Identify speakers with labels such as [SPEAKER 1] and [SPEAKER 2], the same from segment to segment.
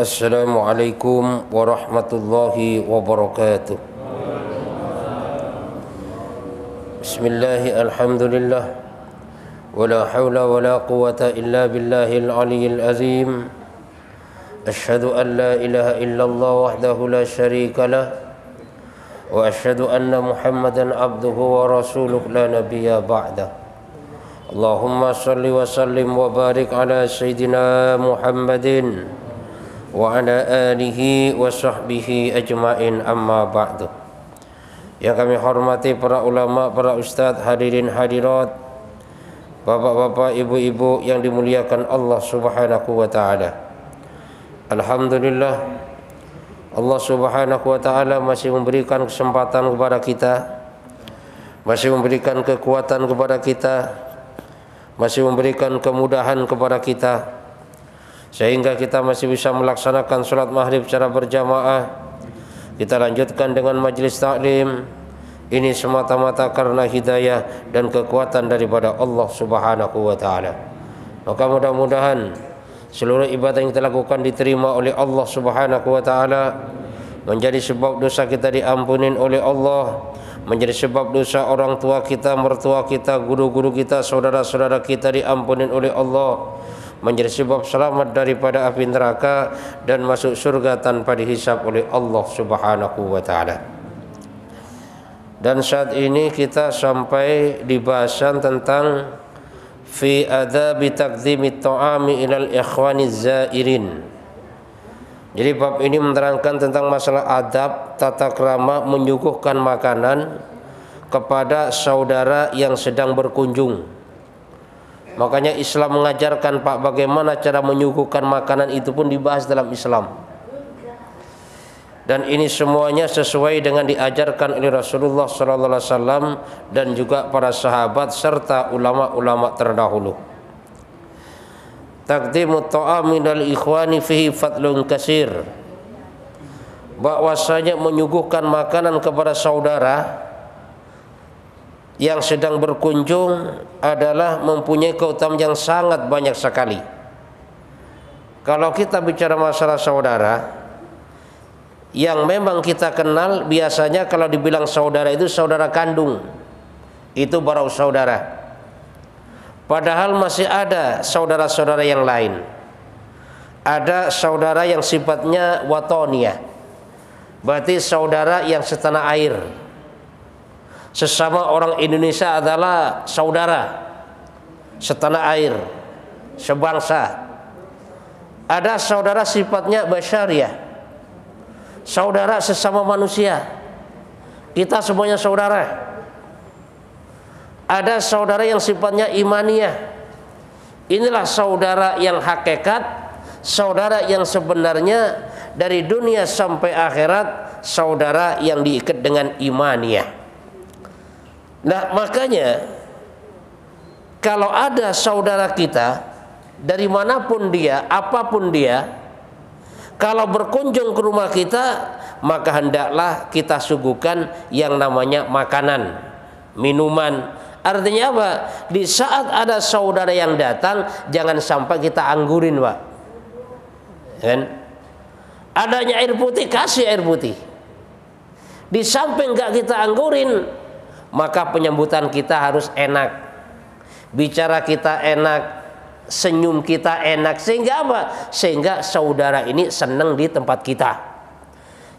[SPEAKER 1] Assalamualaikum warahmatullahi wabarakatuh. Bismillahi alhamdulillah. Wala hawla wala quwata illa billahil aliyyil azim. Ashhadu an la ilaha illallah wahdahu la syarika lah. Wa ashhadu anna Muhammadan abduhu wa rasuluh la nabiyya ba'dah. Allahumma salli wa sallim wa barik ala sayyidina Muhammadin wa ala alihi wa sahbihi ajma'in, amma ba'du. Yang kami hormati para ulama, para ustadz, hadirin hadirat, bapak-bapak, ibu-ibu yang dimuliakan Allah Subhanahu wa taala. Alhamdulillah, Allah Subhanahu wa taala masih memberikan kesempatan kepada kita, masih memberikan kekuatan kepada kita, masih memberikan kemudahan kepada kita, sehingga kita masih bisa melaksanakan sholat maghrib secara berjamaah. Kita lanjutkan dengan majlis taklim. Ini semata-mata karena hidayah dan kekuatan daripada Allah Subhanahu wa taala. Maka mudah-mudahan seluruh ibadah yang kita lakukan diterima oleh Allah Subhanahu wa taala, menjadi sebab dosa kita diampunin oleh Allah, menjadi sebab dosa orang tua kita, mertua kita, guru-guru kita, saudara-saudara kita diampunin oleh Allah, menjadi sebab selamat daripada api neraka dan masuk surga tanpa dihisab oleh Allah Subhanahu wa taala. Dan saat ini kita sampai di bahasan tentang fi adabi taqdimi ta'ami ilal ikhwani zairin. Jadi bab ini menerangkan tentang masalah adab, tata krama menyuguhkan makanan kepada saudara yang sedang berkunjung. Makanya Islam mengajarkan Pak bagaimana cara menyuguhkan makanan, itu pun dibahas dalam Islam. Dan ini semuanya sesuai dengan diajarkan oleh Rasulullah SAW dan juga para sahabat serta ulama-ulama terdahulu. Taqdimu ta'ami dal ikhwani fihi fadlun kasir. Bahwasanya menyuguhkan makanan kepada saudara yang sedang berkunjung adalah mempunyai keutamaan yang sangat banyak sekali. Kalau kita bicara masalah saudara yang memang kita kenal, biasanya kalau dibilang saudara itu saudara kandung, itu baru saudara. Padahal masih ada saudara-saudara yang lain. Ada saudara yang sifatnya watoniyah, berarti saudara yang setanah air. Sesama orang Indonesia adalah saudara setanah air, sebangsa. Ada saudara sifatnya basyariah, saudara sesama manusia, kita semuanya saudara. Ada saudara yang sifatnya imaniyah. Inilah saudara yang hakikat, saudara yang sebenarnya dari dunia sampai akhirat, saudara yang diikat dengan imaniyah. Nah, makanya kalau ada saudara kita dari manapun dia, apapun dia, kalau berkunjung ke rumah kita, maka hendaklah kita suguhkan yang namanya makanan, minuman. Artinya apa? Di saat ada saudara yang datang, jangan sampai kita anggurin, Pak. Kan? Adanya air putih, kasih air putih. Di samping enggak kita anggurin, maka penyambutan kita harus enak, bicara kita enak, senyum kita enak. Sehingga apa? Sehingga saudara ini senang di tempat kita.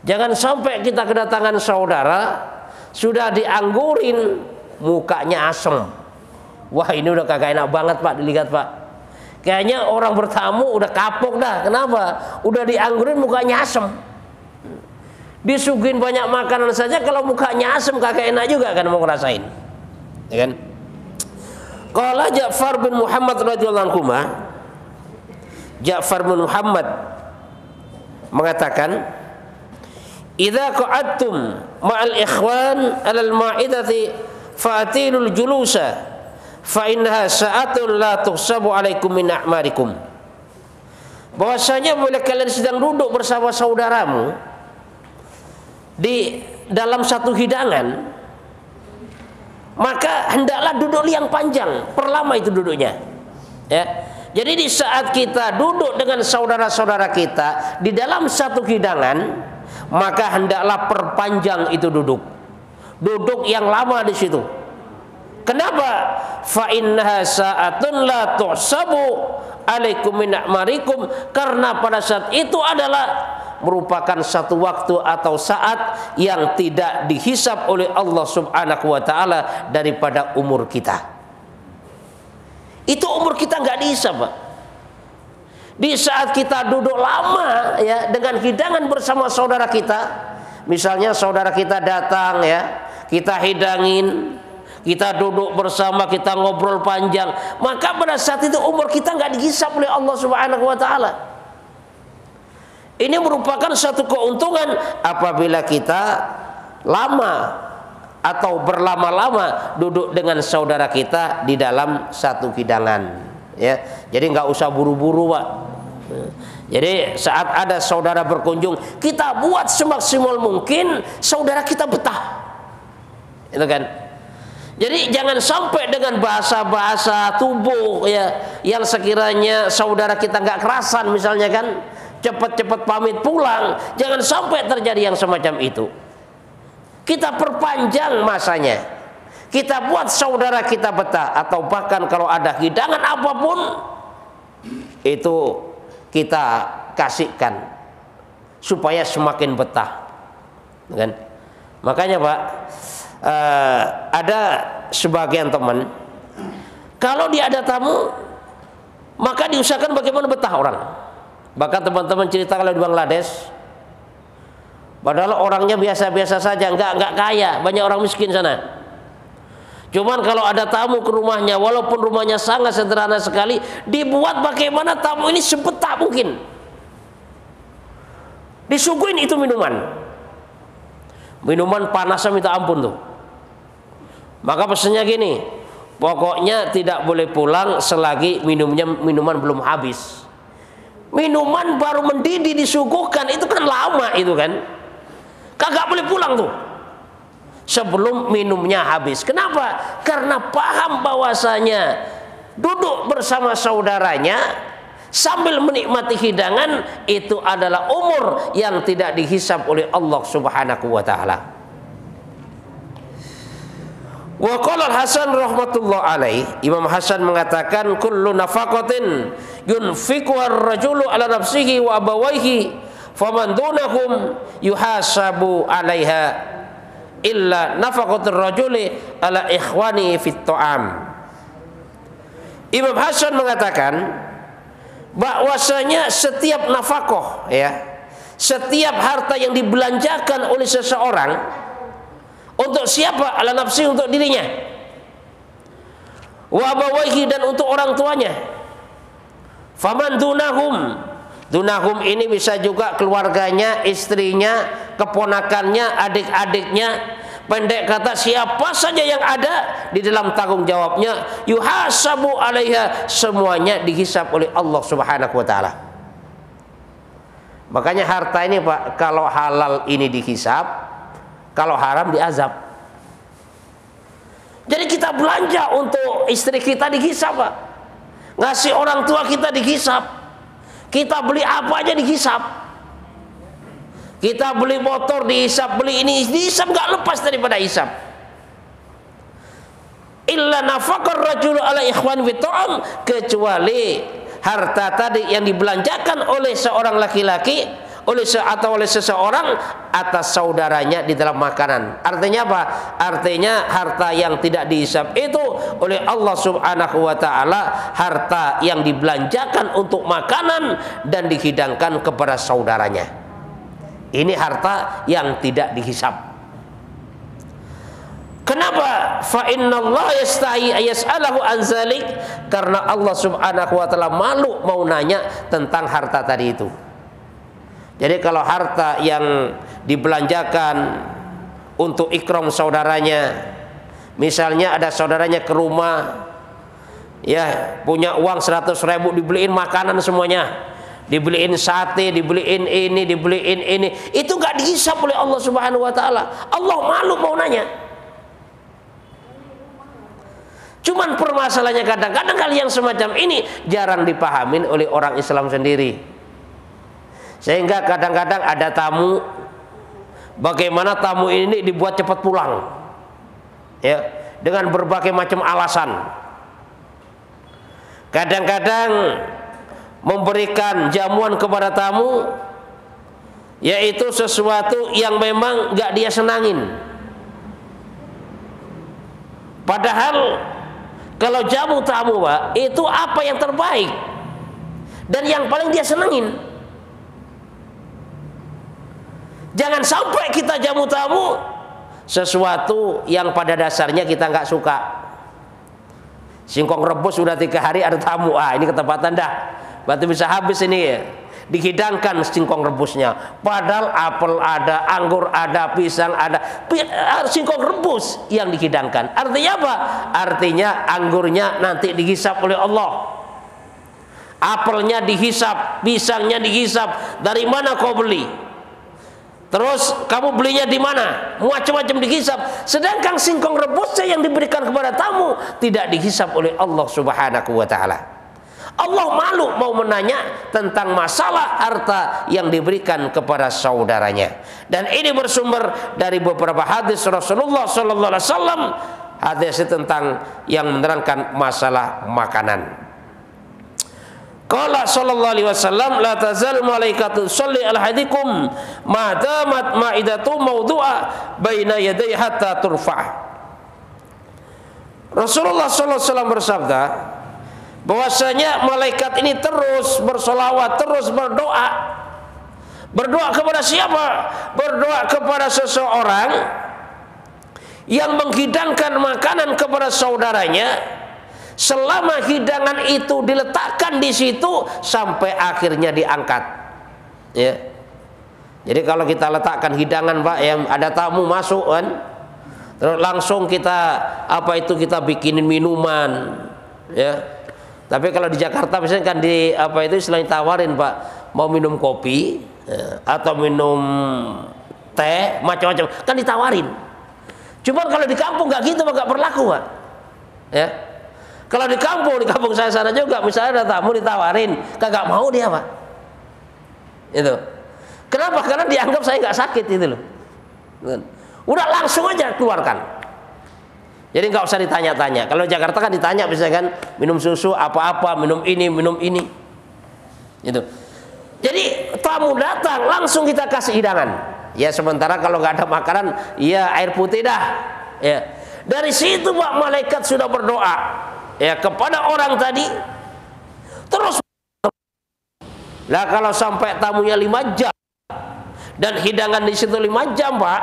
[SPEAKER 1] Jangan sampai kita kedatangan saudara, sudah dianggurin, mukanya asem. Wah, ini udah kagak enak banget Pak dilihat Pak. Kayaknya orang bertamu udah kapok dah. Kenapa? Udah dianggurin mukanya asem. Disuguhin banyak makanan saja, kalau mukanya asem kagak enak juga kan mau ngerasain, ya kan? Qala Ja'far bin Muhammad radhiyallahu anhu, Ja'far bin Muhammad mengatakan, "Idza qa'adtum ma'al ikhwan 'alal ma'idati fa'tilul julusa fa innaha sa'atun la tuhsabu 'alaikum min a'marikum." Bahwasanya bila kalian sedang duduk bersama saudaramu di dalam satu hidangan, maka hendaklah duduk yang panjang, perlama itu duduknya. Ya, Jadi di saat kita duduk dengan saudara-saudara kita di dalam satu hidangan, maka hendaklah perpanjang itu duduk. Duduk yang lama di situ. Kenapa? Fa innaha sa'atun la tuhsabu alaikum min a'marikum, karena pada saat itu adalah merupakan satu waktu atau saat yang tidak dihisab oleh Allah Subhanahu wa taala daripada umur kita. Itu umur kita nggak dihisab, Pak. Di saat kita duduk lama ya dengan hidangan bersama saudara kita, misalnya saudara kita datang ya, kita hidangin, kita duduk bersama, kita ngobrol panjang, maka pada saat itu umur kita nggak dihisab oleh Allah Subhanahu wa taala. Ini merupakan satu keuntungan apabila kita lama atau berlama-lama duduk dengan saudara kita di dalam satu hidangan, ya. Jadi nggak usah buru-buru, Pak. Jadi saat ada saudara berkunjung, kita buat semaksimal mungkin saudara kita betah, itu kan. Jadi jangan sampai dengan bahasa-bahasa tubuh ya yang sekiranya saudara kita nggak kerasan, misalnya kan, cepat-cepat pamit pulang. Jangan sampai terjadi yang semacam itu. Kita perpanjang masanya, kita buat saudara kita betah, atau bahkan kalau ada hidangan apapun itu kita kasihkan supaya semakin betah, kan? Makanya Pak, ada sebagian teman, kalau dia ada tamu maka diusahakan bagaimana betah orang. Bahkan teman-teman cerita kalau di Bangladesh, padahal orangnya biasa-biasa saja, nggak kaya, banyak orang miskin sana. Cuman kalau ada tamu ke rumahnya, walaupun rumahnya sangat sederhana sekali, dibuat bagaimana tamu ini sebetah mungkin. Disuguhin itu minuman panasnya minta ampun tuh. Maka pesannya gini, pokoknya tidak boleh pulang selagi minuman belum habis. Minuman baru mendidih disuguhkan, itu kan lama itu kan. Kagak boleh pulang tuh sebelum minumnya habis. Kenapa? Karena paham bahwasanya duduk bersama saudaranya sambil menikmati hidangan itu adalah umur yang tidak dihisab oleh Allah Subhanahu wa taala. Wa qala Hasan rahmatullah alaih, Imam Hasan mengatakan, kullu nafaqatin yunfiqu ar-rajulu ala nafsihi wa abawaihi faman dunahum yuhasabu alaiha illa nafaqatur rajuli ala ikhwani fit ta'am. Imam Hasan mengatakan bahwasanya setiap nafkah ya, setiap harta yang dibelanjakan oleh seseorang untuk siapa? Ala nafsi, untuk dirinya, wa abawaihi, dan untuk orang tuanya. Faman dunahum, dunahum ini bisa juga keluarganya, istrinya, keponakannya, adik-adiknya. Pendek kata, siapa saja yang ada di dalam tanggung jawabnya, yuhasabu alaiha, semuanya dihisab oleh Allah Subhanahu wa taala. Makanya harta ini Pak, kalau halal ini dihisab, kalau haram diazab. Jadi kita belanja untuk istri kita dihisab, Pak. Ngasih orang tua kita dihisab. Kita beli apa aja dihisab. Kita beli motor dihisab, beli ini dihisab, nggak lepas daripada hisab. Illa nafaqar rajulu ala ikhwan fi ta'am, kecuali harta tadi yang dibelanjakan oleh seorang laki-laki oleh seseorang atas saudaranya di dalam makanan. Artinya apa? Artinya harta yang tidak dihisab itu oleh Allah Subhanahu wa taala harta yang dibelanjakan untuk makanan dan dihidangkan kepada saudaranya. Ini harta yang tidak dihisab. Kenapa? Fa innallaha yastahi ayas'alahu an zalik, karena Allah Subhanahu wa taala malu mau nanya tentang harta tadi itu. Jadi kalau harta yang dibelanjakan untuk ikram saudaranya, misalnya ada saudaranya ke rumah, ya punya uang 100.000, dibeliin makanan semuanya, dibeliin sate, dibeliin ini, dibeliin ini, itu nggak dihisab oleh Allah Subhanahu wa taala. Allah malu mau nanya. Cuman permasalahannya kadang-kadang hal yang semacam ini jarang dipahamin oleh orang Islam sendiri. Sehingga kadang-kadang ada tamu, bagaimana tamu ini dibuat cepat pulang, ya, dengan berbagai macam alasan. Kadang-kadang memberikan jamuan kepada tamu, yaitu sesuatu yang memang gak dia senangin. Padahal kalau jamu tamu, Pak, itu apa yang terbaik dan yang paling dia senengin. Jangan sampai kita jamu tamu sesuatu yang pada dasarnya kita nggak suka. Singkong rebus sudah 3 hari ada tamu, ini ketepatan dah, berarti bisa habis ini ya. Dihidangkan singkong rebusnya, padahal apel ada, anggur ada, pisang ada, singkong rebus yang dihidangkan. Artinya apa? Artinya anggurnya nanti dihisap oleh Allah, apelnya dihisap, pisangnya dihisap. Dari mana kau beli? Terus kamu belinya di mana? Macam-macam dihisap. Sedangkan singkong rebusnya yang diberikan kepada tamu tidak dihisap oleh Allah Subhanahu wa taala. Allah malu mau menanya tentang masalah harta yang diberikan kepada saudaranya. Dan ini bersumber dari beberapa hadis Rasulullah sallallahu alaihi wasallam, hadis tentang yang menerangkan masalah makanan. Qala sallallahu alaihi wasallam, la tazal malaikatu sholli ala hadikum ma damat ma'idatu mawdu'a baina yaday hatta turfa'. Rasulullah sallallahu alaihi wasallam bersabda bahwasanya malaikat ini terus bersolawat, terus berdoa. Berdoa kepada siapa? Berdoa kepada seseorang yang menghidangkan makanan kepada saudaranya, selama hidangan itu diletakkan di situ sampai akhirnya diangkat. Ya. Jadi kalau kita letakkan hidangan, Pak, yang ada tamu masuk kan, terus langsung kita kita bikinin minuman, ya. Tapi kalau di Jakarta misalnya kan selain tawarin, Pak, mau minum kopi atau minum teh, macam-macam kan ditawarin. Cuman kalau di kampung nggak gitu, nggak berlaku, Pak. Ya. Kalau di kampung saya sana juga, misalnya ada tamu ditawarin, kagak mau dia, Pak. Itu. Kenapa? Karena dianggap saya nggak sakit itu loh. Udah langsung aja keluarkan. Jadi nggak usah ditanya-tanya. Kalau Jakarta kan ditanya, misalkan minum susu apa-apa, minum ini. Itu. Jadi tamu datang langsung kita kasih hidangan. Ya sementara kalau nggak ada makanan, ya air putih dah. Ya. Dari situ, Pak, malaikat sudah berdoa ya kepada orang tadi. Terus. Lah kalau sampai tamunya 5 jam dan hidangan di situ 5 jam, Pak,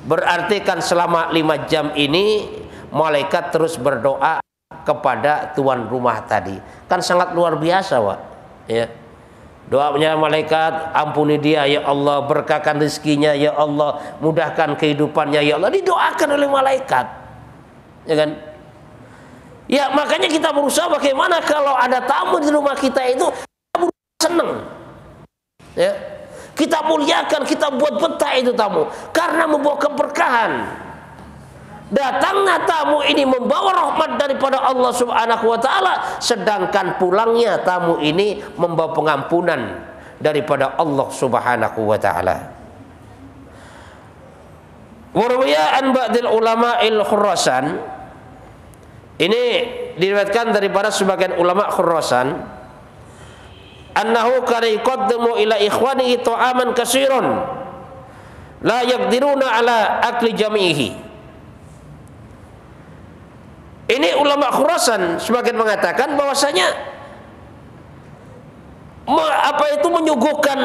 [SPEAKER 1] berarti kan selama 5 jam ini malaikat terus berdoa kepada tuan rumah tadi. Kan sangat luar biasa, Pak. Ya. Doanya malaikat, ampuni dia ya Allah, berkahkan rezekinya ya Allah, mudahkan kehidupannya ya Allah, didoakan oleh malaikat. Ya kan? Ya makanya kita berusaha bagaimana kalau ada tamu di rumah kita itu senang. Ya. Kita muliakan, kita buat betah itu tamu karena membawa keberkahan. Datangnya tamu ini membawa rahmat daripada Allah Subhanahu wa taala, sedangkan pulangnya tamu ini membawa pengampunan daripada Allah Subhanahu wa taala. Warwiya an ba'dil ulama'il Khurasan, ini diriwayatkan daripada sebagian ulama Khurasan, annahu kana yuqaddimu ila ikhwanihi ta'aman katsiran la yaqdiruna ala akli jami'ihi. Ini ulama Khurasan sebagian mengatakan bahwasanya menyuguhkan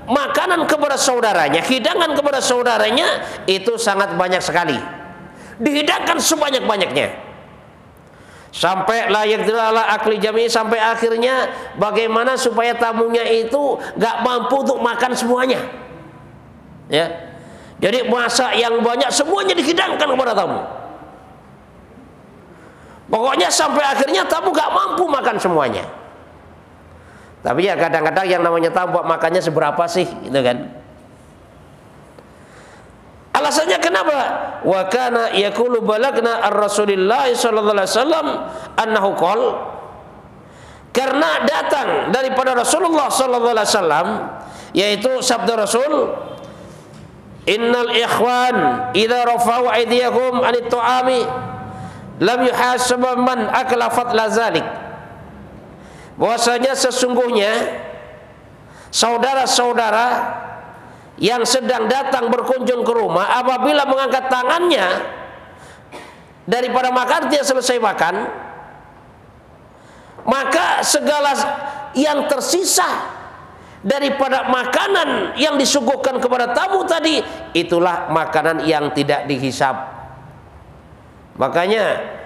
[SPEAKER 1] makanan kepada saudaranya, hidangan kepada saudaranya itu sangat banyak sekali. Dihidangkan sebanyak-banyaknya. Sampai layak ala akli jami, sampai akhirnya bagaimana supaya tamunya itu nggak mampu untuk makan semuanya. Ya. Jadi masak yang banyak semuanya dihidangkan kepada tamu. Pokoknya sampai akhirnya tamu nggak mampu makan semuanya. Tapi ya kadang-kadang yang namanya tamu buat makannya seberapa sih, gitu kan? Alasannya kenapa? Kenapa? Wa kana yaqulu balagna ar-Rasulillah sallallahu alaihi wasallam annahu qol. Karena datang daripada Rasulullah sallallahu alaihi wasallam, yaitu sabda Rasul, innal ikhwan idza rafa'u aydiyahum 'anit ta'ami lam yuhasab man akala fatla zalik. Bahwasanya sesungguhnya saudara-saudara yang sedang datang berkunjung ke rumah, apabila mengangkat tangannya daripada makan, dia selesai makan, maka segala yang tersisa daripada makanan yang disuguhkan kepada tamu tadi, itulah makanan yang tidak dihisab. Makanya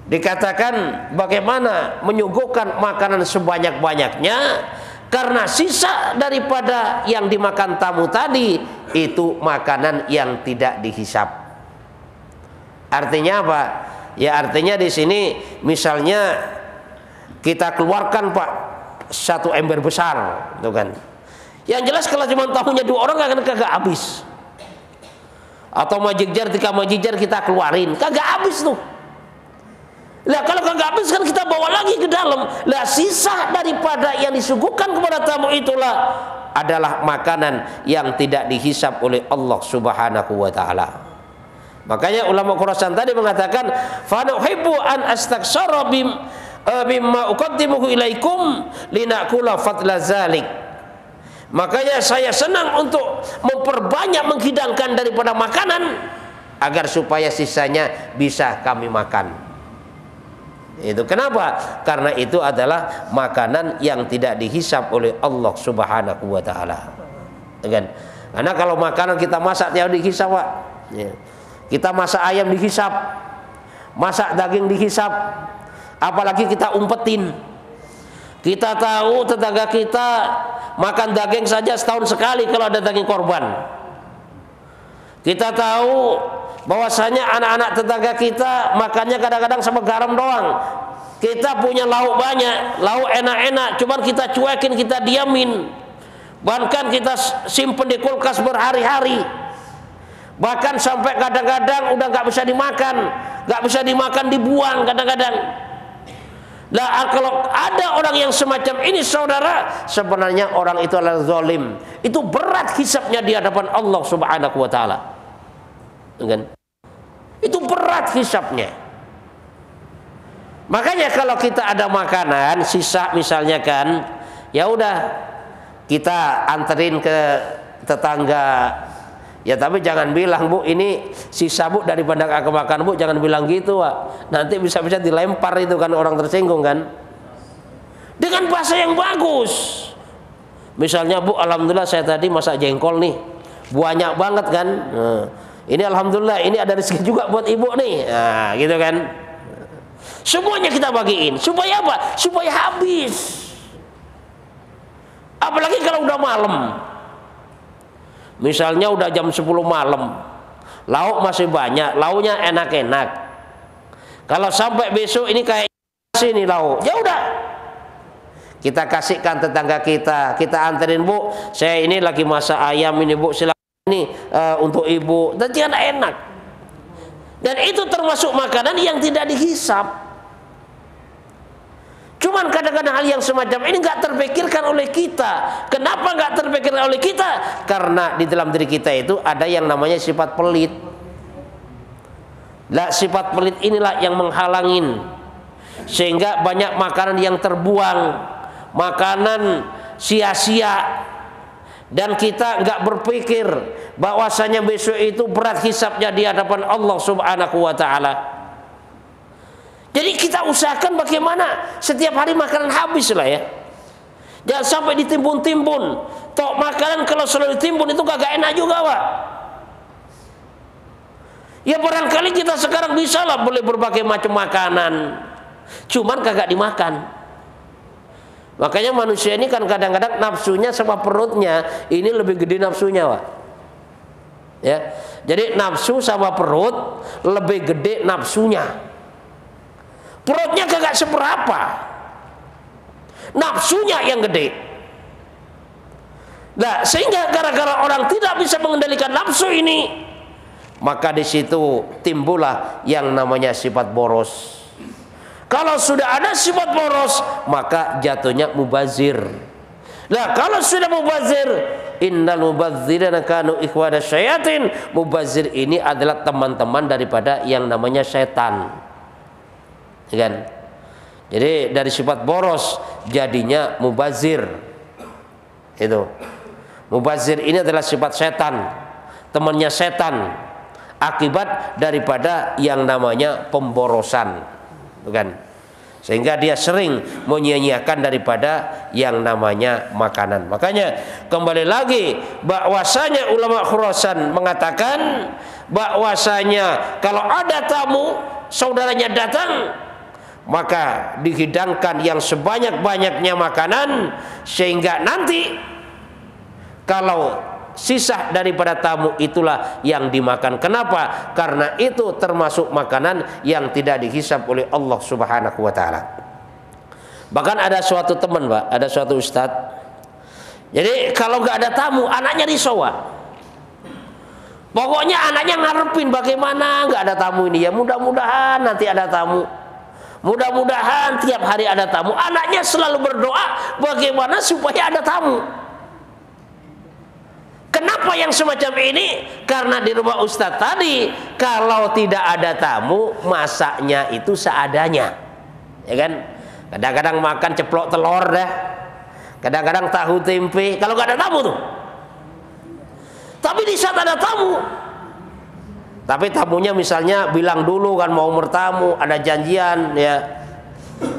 [SPEAKER 1] dikatakan bagaimana menyuguhkan makanan sebanyak-banyaknya, karena sisa daripada yang dimakan tamu tadi itu makanan yang tidak dihisab. Artinya apa? Ya artinya di sini misalnya kita keluarkan Pak satu ember besar, tuh kan. Yang jelas kalau cuma tamunya 2 orang kagak habis. Atau majikjar 3 majikjar kita keluarin, kagak habis tuh. Lah kalau kagak habis kan kita bawa lagi ke dalam. Lah sisa daripada yang disuguhkan kepada tamu itulah adalah makanan yang tidak dihisab oleh Allah Subhanahu wa taala. Makanya ulama Khurasan tadi mengatakan, fa nuhibbu an astaksara bimma uqaddimuhu ilaikum linakula fadla zalik. Makanya saya senang untuk memperbanyak menghidangkan daripada makanan agar supaya sisanya bisa kami makan. Itu kenapa? Karena itu adalah makanan yang tidak dihisab oleh Allah Subhanahu wa taala. Kan? Karena kalau makanan kita masak tidak dihisab, Pak. Ya. Kita masak ayam dihisab, masak daging dihisab, apalagi kita umpetin. Kita tahu tetangga kita makan daging saja setahun sekali kalau ada daging korban. Kita tahu bahwasanya anak-anak tetangga kita makannya kadang-kadang sama garam doang. Kita punya lauk banyak, lauk enak-enak, cuman kita cuekin, kita diamin. Bahkan kita simpen di kulkas berhari-hari. Bahkan sampai kadang-kadang udah nggak bisa dimakan, dibuang kadang-kadang. Nah, kalau ada orang yang semacam ini, saudara, sebenarnya orang itu adalah zalim. Itu berat hisabnya di hadapan Allah Subhanahu wa taala. Kan? Itu berat hisabnya. Makanya kalau kita ada makanan sisa misalnya kan, ya udah kita anterin ke tetangga. Ya tapi jangan bilang, Bu, ini sisa Bu daripada aku makan, Bu, jangan bilang gitu, Pak. Nanti bisa-bisa dilempar itu kan, orang tersinggung kan. Dengan bahasa yang bagus. Misalnya, Bu, alhamdulillah saya tadi masak jengkol nih, banyak banget kan. Nah, ini alhamdulillah, ini ada rezeki juga buat Ibu nih. Nah, gitu kan. Semuanya kita bagiin. Supaya apa? Supaya habis. Apalagi kalau udah malam. Misalnya udah jam 10 malam, lauk masih banyak, lauknya enak-enak. Kalau sampai besok ini kayak sini lauk, ya udah kita kasihkan tetangga kita anterin, Bu, saya ini lagi masak ayam ini, Bu, silakan ini untuk Ibu. Dan jangan enak. Dan itu termasuk makanan yang tidak dihisab. Cuman kadang-kadang hal yang semacam ini nggak terpikirkan oleh kita. Kenapa nggak terpikirkan oleh kita? Karena di dalam diri kita itu ada yang namanya sifat pelit. Lah sifat pelit inilah yang menghalangin, sehingga banyak makanan yang terbuang, makanan sia-sia, dan kita nggak berpikir bahwasanya besok itu berat hisabnya di hadapan Allah Subhanahu wa taala. Jadi kita usahakan bagaimana setiap hari makanan habis lah ya. Jangan sampai ditimbun-timbun. Tok makanan kalau selalu ditimbun itu kagak enak juga, Pak. Ya barangkali kita sekarang bisa lah boleh berbagai macam makanan, cuman kagak dimakan. Makanya manusia ini kan kadang-kadang nafsunya sama perutnya ini lebih gede nafsunya, Pak. Ya. Jadi nafsu sama perut lebih gede nafsunya. Perutnya kagak seberapa, nafsunya yang gede. Nah, sehingga gara-gara orang tidak bisa mengendalikan nafsu ini, maka di situ timbullah yang namanya sifat boros. Kalau sudah ada sifat boros, maka jatuhnya mubazir. Nah, kalau sudah mubazir, innal mubadzirina kanu ikhwana syayatin. Mubazir ini adalah teman-teman daripada yang namanya setan. Ya kan? Jadi dari sifat boros jadinya mubazir. Itu. Mubazir ini adalah sifat setan, temannya setan. Akibat daripada yang namanya pemborosan, bukan? Sehingga dia sering menyia-nyiakan daripada yang namanya makanan. Makanya kembali lagi bahwasanya ulama Khurasan mengatakan bahwasanya kalau ada tamu saudaranya datang, maka dihidangkan yang sebanyak-banyaknya makanan, sehingga nanti kalau sisa daripada tamu itulah yang dimakan. Kenapa? Karena itu termasuk makanan yang tidak dihisab oleh Allah Subhanahu wa taala. Bahkan ada suatu teman, Pak, ada suatu ustadz. Jadi kalau nggak ada tamu, anaknya disowa. Pokoknya anaknya ngarepin bagaimana nggak ada tamu ini ya. Mudah-mudahan nanti ada tamu. Mudah-mudahan tiap hari ada tamu. Anaknya selalu berdoa bagaimana supaya ada tamu. Kenapa yang semacam ini? Karena di rumah ustadz tadi kalau tidak ada tamu, masaknya itu seadanya, ya kan? Kadang-kadang makan ceplok telur dah, kadang-kadang tahu tempe. Kalau nggak ada tamu tuh. Tapi di saat ada tamu, tapi tamunya misalnya bilang dulu kan mau bertamu, ada janjian ya.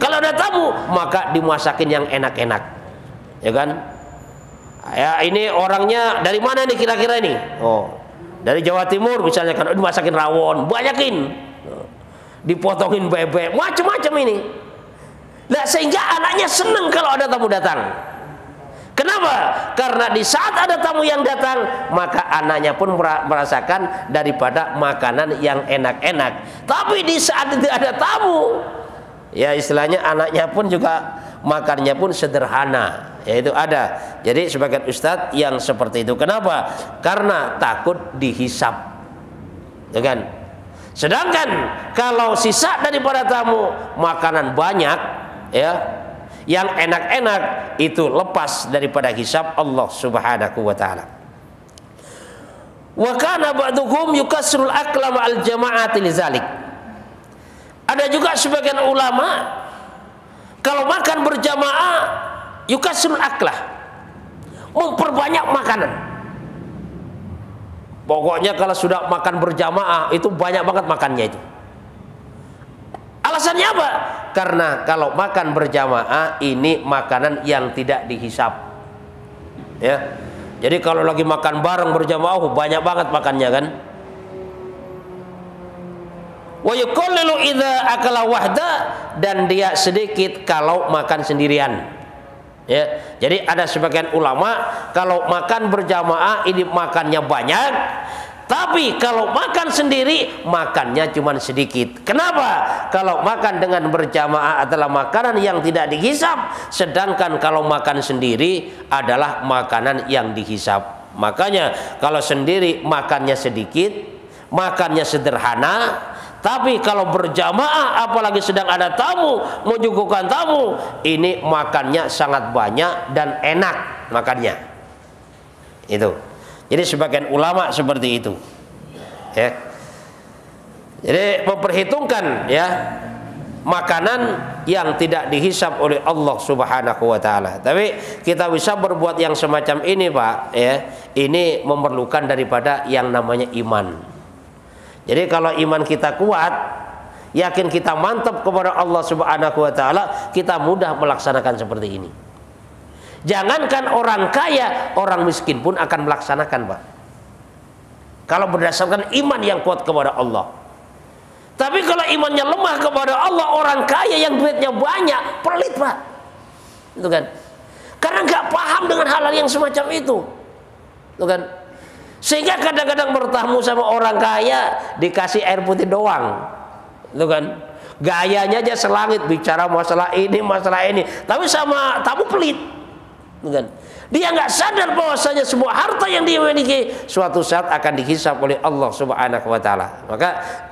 [SPEAKER 1] Kalau ada tamu, maka dimasakin yang enak-enak, ya kan? Ya, ini orangnya dari mana nih kira-kira ini? Oh, dari Jawa Timur misalnya kan, dimasakin rawon, banyakin, dipotongin bebek, macam-macam ini. Nah, sehingga anaknya senang kalau ada tamu datang. Kenapa? Karena di saat ada tamu yang datang, maka anaknya pun merasakan daripada makanan yang enak-enak. Tapi di saat tidak ada tamu, ya istilahnya anaknya pun juga makannya pun sederhana, yaitu ada. Jadi sebagian ustadz yang seperti itu. Kenapa? Karena takut dihisap, ya kan? Sedangkan kalau sisa daripada tamu makanan banyak, ya, yang enak-enak itu lepas daripada hisab Allah Subhanahu wa taala. Wa kana ba'duhum yukassirul akla ma'al jama'ati lidzalik. Ada juga sebagian ulama kalau makan berjamaah yukassirul aklah, memperbanyak makanan. Pokoknya kalau sudah makan berjamaah itu banyak banget makannya itu. Alasannya apa? Karena kalau makan berjamaah ini makanan yang tidak dihisap, ya. Jadi kalau lagi makan bareng berjamaah banyak banget makannya kan. Wa yuqallilu idza akala wahda, dan dia sedikit kalau makan sendirian. Ya, jadi ada sebagian ulama kalau makan berjamaah ini makannya banyak, tapi kalau makan sendiri makannya cuma sedikit. Kenapa? Kalau makan dengan berjamaah adalah makanan yang tidak dihisap, sedangkan kalau makan sendiri adalah makanan yang dihisap. Makanya kalau sendiri makannya sedikit, makannya sederhana. Tapi kalau berjamaah apalagi sedang ada tamu, menyuguhkan tamu, ini makannya sangat banyak dan enak makannya. Itu. Jadi sebagian ulama seperti itu. Ya. Jadi memperhitungkan ya makanan yang tidak dihisap oleh Allah Subhanahu wa taala. Tapi kita bisa berbuat yang semacam ini, Pak, ya. Ini memerlukan daripada yang namanya iman. Jadi kalau iman kita kuat, yakin kita mantap kepada Allah Subhanahu wa taala, kita mudah melaksanakan seperti ini. Jangankan orang kaya, orang miskin pun akan melaksanakan, Pak. Kalau berdasarkan iman yang kuat kepada Allah. Tapi kalau imannya lemah kepada Allah, orang kaya yang duitnya banyak, pelit, Pak. Itu kan? Karena nggak paham dengan hal-hal yang semacam itu. Itu kan? Sehingga kadang-kadang bertamu sama orang kaya dikasih air putih doang, itu kan? Gayanya aja selangit bicara masalah ini, tapi sama tamu pelit, Bukan. Dia nggak sadar bahwasanya semua harta yang dia miliki suatu saat akan dihisab oleh Allah Subhanahu wa taala. Maka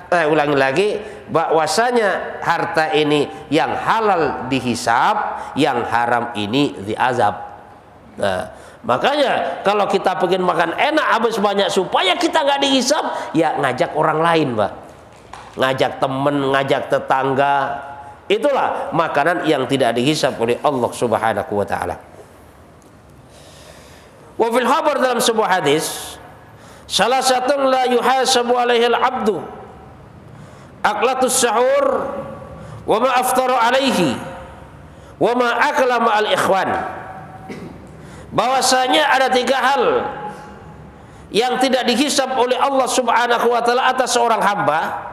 [SPEAKER 1] saya ulangi lagi, bahwasanya harta ini yang halal dihisab, yang haram ini diazab. Nah, makanya kalau kita pengen makan enak habis banyak supaya kita nggak dihisab, ya ngajak orang lain, Pak. Ngajak temen, ngajak tetangga. Itulah makanan yang tidak dihisab oleh Allah Subhanahu wa taala. Wa fil khabar, dalam sebuah hadis, salah satu la yuhasabu alaihi al-'abdu aklatus sahur wa ma aftara alaihi wa ma akala ma'al ikhwan. Bahwasanya ada 3 hal yang tidak dihisab oleh Allah Subhanahu wa taala atas seorang hamba.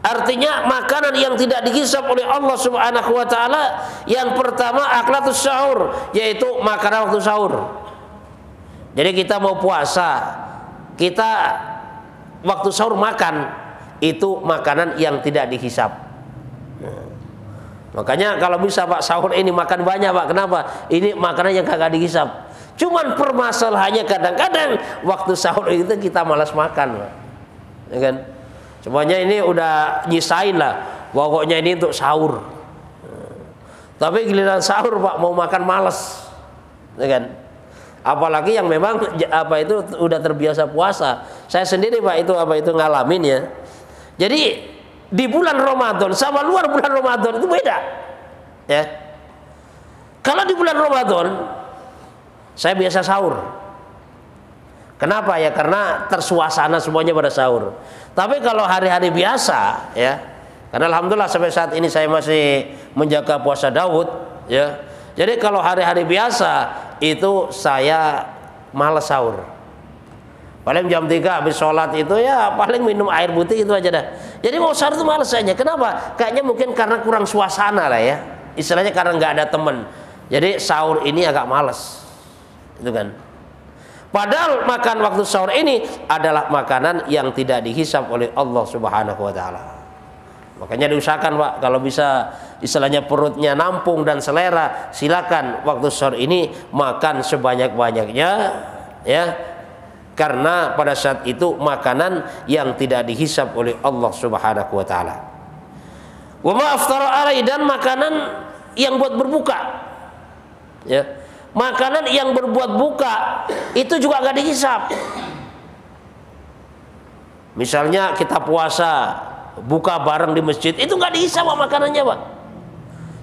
[SPEAKER 1] Artinya makanan yang tidak dihisab oleh Allah Subhanahu wa taala, yang pertama aklatus sahur, yaitu makanan waktu sahur. Jadi kita mau puasa, kita waktu sahur makan, itu makanan yang tidak dihisab. Makanya kalau bisa Pak, sahur ini makan banyak Pak. Kenapa? Ini makanan yang kagak dihisab. Cuman permasalahannya kadang-kadang waktu sahur itu kita malas makan Pak. Ya kan? Semuanya ini udah nyisain lah, pokoknya ini untuk sahur. Tapi giliran sahur Pak, mau makan malas. Ya kan? Apalagi yang memang itu udah terbiasa puasa. Saya sendiri Pak itu ngalamin ya. Jadi di bulan Ramadan sama luar bulan Ramadan itu beda. Ya. Kalau di bulan Ramadan saya biasa sahur. Kenapa ya? Karena tersuasana semuanya pada sahur. Tapi kalau hari-hari biasa ya, karena alhamdulillah sampai saat ini saya masih menjaga puasa Daud ya. Jadi kalau hari-hari biasa itu saya malas sahur. Paling jam 3 habis sholat itu ya paling minum air putih itu aja dah. Jadi mau sahur itu malas aja. Kenapa? Kayaknya mungkin karena kurang suasana lah ya. Istilahnya karena nggak ada teman. Jadi sahur ini agak malas. Itu kan. Padahal makan waktu sahur ini adalah makanan yang tidak dihisab oleh Allah Subhanahu wa taala. Makanya diusahakan Pak, kalau bisa istilahnya perutnya nampung dan selera, silakan waktu sahur ini makan sebanyak-banyaknya ya. Karena pada saat itu makanan yang tidak dihisab oleh Allah Subhanahu wa taala. Wa ma aftara alai, dan makanan yang buat berbuka. Ya. Makanan yang berbuat buka itu juga enggak dihisab. Misalnya kita puasa, buka bareng di masjid, itu nggak dihisab makanannya Pak.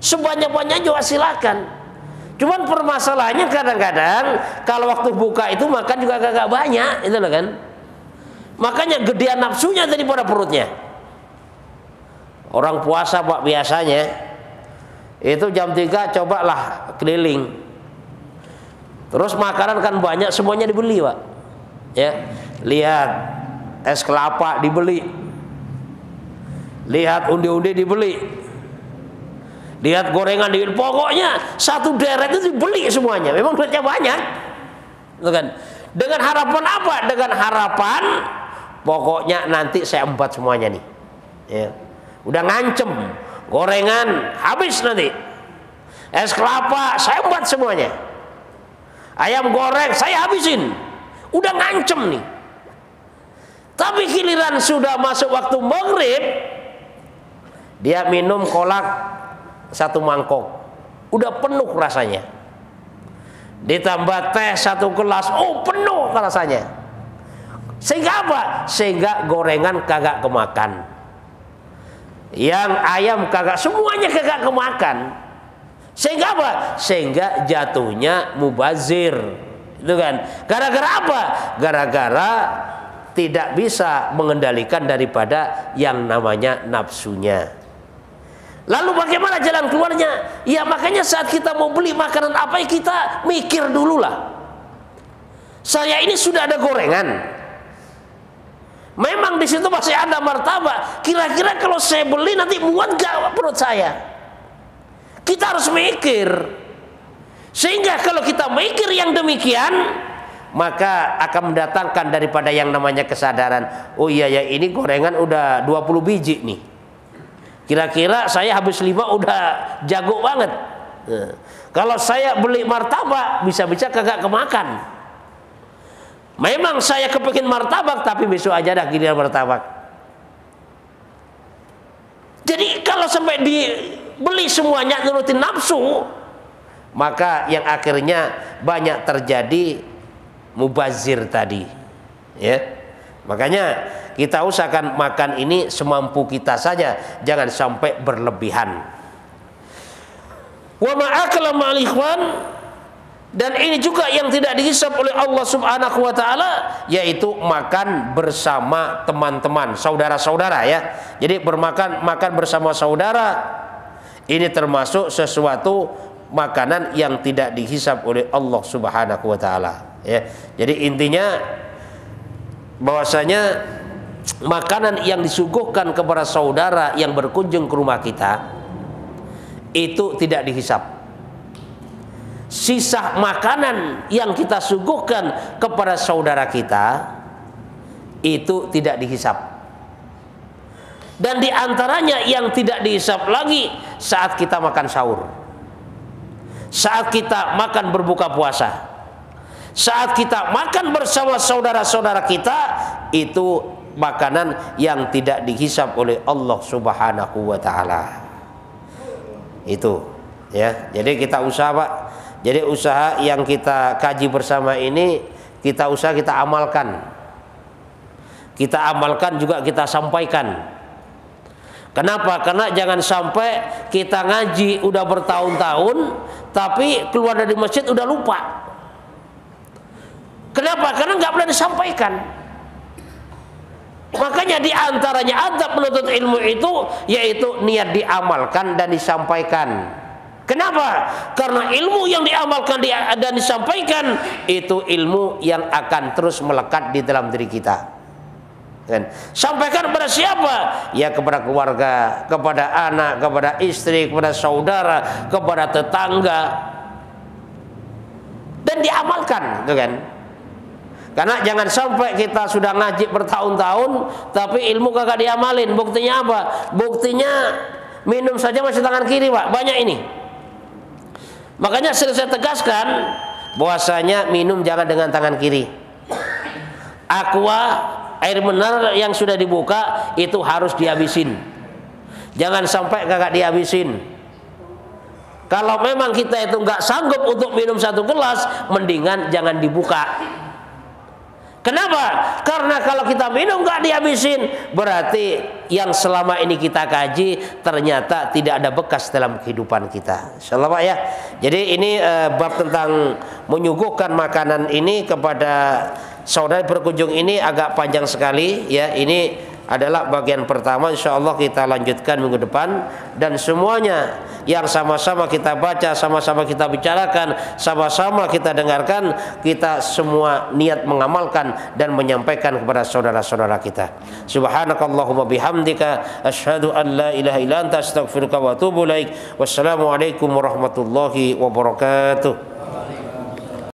[SPEAKER 1] Sebanyak-banyaknya juga silakan. Cuman permasalahannya kadang-kadang kalau waktu buka itu makan juga agak banyak, itu loh kan. Makanya gedean nafsunya daripada perutnya. Orang puasa Pak biasanya itu jam 3 cobalah keliling. Terus makanan kan banyak, semuanya dibeli Pak. Ya, lihat es kelapa dibeli. Lihat undi-undi dibeli. Lihat gorengan dibeli. Pokoknya satu deret itu dibeli semuanya. Memang duitnya banyak. Kan? Dengan harapan apa? Dengan harapan pokoknya nanti saya empat semuanya nih. Ya. Udah ngancem. Gorengan habis nanti. Es kelapa saya empat semuanya. Ayam goreng saya habisin. Udah ngancem nih. Tapi giliran sudah masuk waktu maghrib, dia minum kolak 1 mangkok, udah penuh rasanya. Ditambah teh 1 gelas, oh penuh rasanya. Sehingga apa? Sehingga gorengan kagak kemakan, yang ayam kagak, semuanya kagak kemakan. Sehingga apa? Sehingga jatuhnya mubazir, itu kan? Gara-gara apa? Gara-gara tidak bisa mengendalikan daripada yang namanya nafsunya. Lalu bagaimana jalan keluarnya? Ya makanya saat kita mau beli makanan apa, kita mikir dulu lah. Saya ini sudah ada gorengan. Memang di situ masih ada martabak. Kira-kira kalau saya beli nanti muat gak perut saya? Kita harus mikir. Sehingga kalau kita mikir yang demikian, maka akan mendatangkan daripada yang namanya kesadaran. Oh iya ya, ini gorengan udah 20 biji nih. Kira-kira saya habis 5 udah jago banget. Nah, Kalau saya beli martabak, bisa-bisa kagak kemakan. Memang saya kepingin martabak, tapi besok aja dah giliran martabak. Jadi kalau sampai dibeli semuanya nurutin nafsu, maka yang akhirnya banyak terjadi mubazir tadi, ya. Makanya kita usahakan makan ini semampu kita saja, jangan sampai berlebihan. Wa ma'akala ma'al ikhwan, dan ini juga yang tidak dihisab oleh Allah Subhanahu wa taala, yaitu makan bersama teman-teman, saudara-saudara, ya. Jadi makan bersama saudara ini termasuk sesuatu makanan yang tidak dihisab oleh Allah Subhanahu wa taala, ya. Jadi intinya bahwasanya makanan yang disuguhkan kepada saudara yang berkunjung ke rumah kita itu tidak dihisab. Sisa makanan yang kita suguhkan kepada saudara kita itu tidak dihisab. Dan diantaranya yang tidak dihisab lagi saat kita makan sahur, saat kita makan berbuka puasa, saat kita makan bersama saudara-saudara kita, itu makanan yang tidak dihisab oleh Allah Subhanahu wa taala. Itu, ya. Jadi kita usaha, Pak. Jadi usaha yang kita kaji bersama ini kita amalkan. Kita amalkan juga kita sampaikan. Kenapa? Karena jangan sampai kita ngaji udah bertahun-tahun tapi keluar dari masjid udah lupa. Kenapa? Karena nggak pernah disampaikan. Makanya diantaranya adab menuntut ilmu itu yaitu niat diamalkan dan disampaikan. Kenapa? Karena ilmu yang diamalkan dan disampaikan itu ilmu yang akan terus melekat di dalam diri kita. Kan? Sampaikan kepada siapa? Ya kepada keluarga, kepada anak, kepada istri, kepada saudara, kepada tetangga, dan diamalkan, gitu kan? Karena jangan sampai kita sudah ngaji bertahun-tahun tapi ilmu kagak diamalin. Buktinya apa? Buktinya minum saja masih tangan kiri, Pak. Banyak ini. Makanya sering saya tegaskan bahwasanya minum jangan dengan tangan kiri. Aqua, air mineral yang sudah dibuka itu harus dihabisin. Jangan sampai kagak dihabisin. Kalau memang kita itu nggak sanggup untuk minum satu gelas, mendingan jangan dibuka. Kenapa? Karena kalau kita minum nggak dihabisin, berarti yang selama ini kita kaji ternyata tidak ada bekas dalam kehidupan kita. Insyaallah, Pak, ya. Jadi ini bab tentang menyuguhkan makanan ini kepada saudara berkunjung ini agak panjang sekali, ya. Ini adalah bagian pertama, insya Allah kita lanjutkan minggu depan. Dan semuanya yang sama-sama kita baca, sama-sama kita bicarakan, sama-sama kita dengarkan, kita semua niat mengamalkan dan menyampaikan kepada saudara-saudara kita. Subhanakallahumma bihamdika asyhadu an la ilaha illa anta astaghfiruka wa atubu ilaik. Wassalamualaikum warahmatullahi wabarakatuh.